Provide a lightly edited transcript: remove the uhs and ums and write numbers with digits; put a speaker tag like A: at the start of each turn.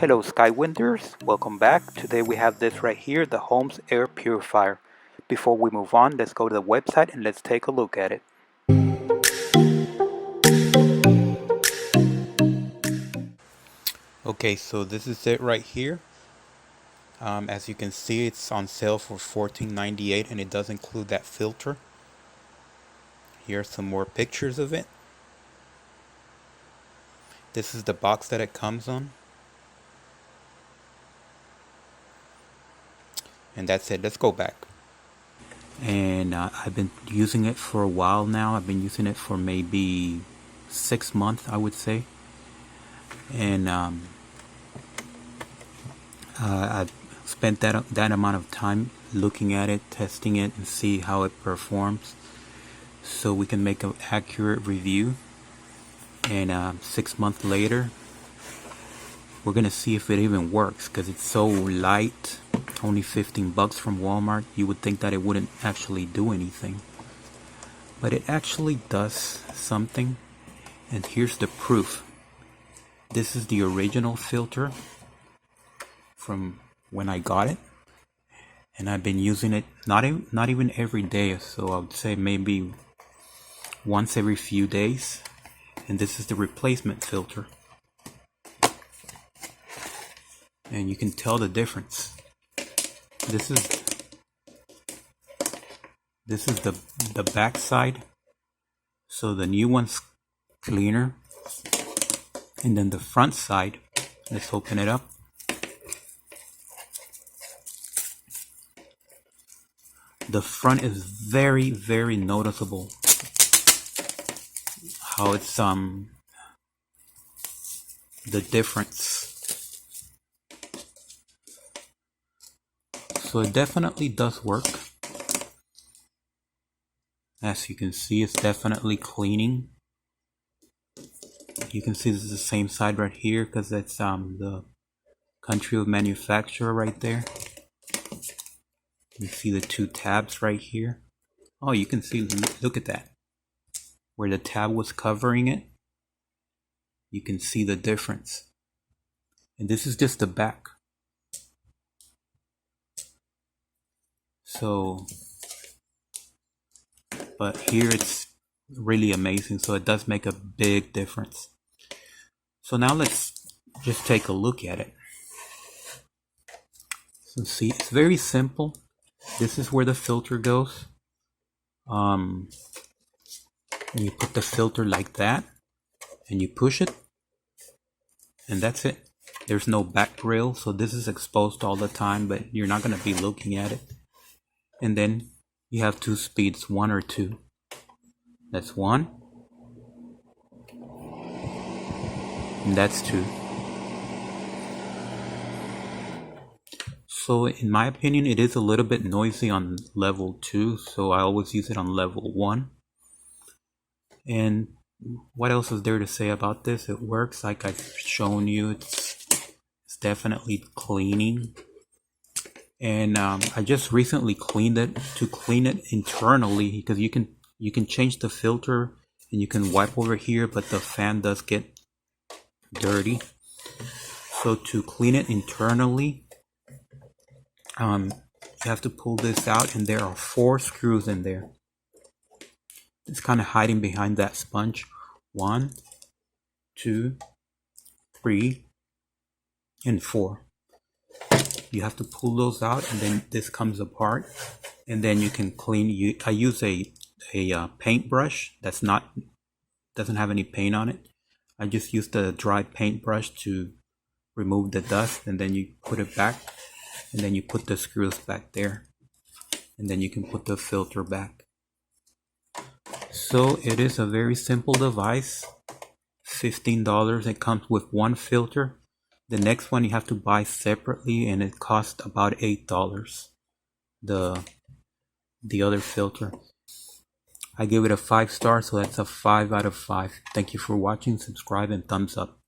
A: Hello Skywinders, welcome back. Today we have this right here, the Holmes Air Purifier. Before we move on, let's go to the website and let's take a look at it. Okay, so this is it right here. As you can see, it's on sale for $14.98 and it does include that filter. Here are some more pictures of it. This is the box that it comes on. And that's it. Let's go back. And I've been using it for a while now. I've been using it for maybe 6 months, I would say. And I've spent that amount of time looking at it, testing it, and see how it performs, so we can make an accurate review. And 6 months later, we're gonna see if it even works, because it's so light. Only 15 bucks from Walmart. You would think that it wouldn't actually do anything, but it actually does something. And here's the proof. This is the original filter from when I got it, and I've been using it not even every day, so I would say maybe once every few days. And this is the replacement filter, and you can tell the difference. This is the back side, so the new one's cleaner, and then the front side, let's open it up. The front is very, very noticeable how it's the difference. So it definitely does work. As you can see, it's definitely cleaning. You can see this is the same side right here, because that's the country of manufacturer right there. You see the two tabs right here. Oh, you can see, look at that. Where the tab was covering it, you can see the difference. And this is just the back. So, but here it's really amazing. So it does make a big difference. So now let's just take a look at it. So see, it's very simple. This is where the filter goes. And you put the filter like that, and you push it, and that's it. There's no back grill, so this is exposed all the time, but you're not going to be looking at it. And then you have two speeds, 1 or 2. That's 1, and that's 2. So in my opinion, it is a little bit noisy on level 2, so I always use it on level 1. And what else is there to say about this? It works like I've shown you. It's definitely cleaning. And I just recently cleaned it to clean it internally, because you can change the filter and you can wipe over here, but the fan does get dirty. So to clean it internally, you have to pull this out, and there are 4 screws in there. It's kind of hiding behind that sponge. 1, 2, 3, and 4. You have to pull those out, and then this comes apart, and then you can clean. I use a paintbrush doesn't have any paint on it. I just use the dry paintbrush to remove the dust, and then you put it back, and then you put the screws back there, and then you can put the filter back. So it is a very simple device. $15. It comes with 1 filter. The next one you have to buy separately, and it costs about $8. The other filter. I give it a 5 star, so that's a 5 out of 5. Thank you for watching. Subscribe and thumbs up.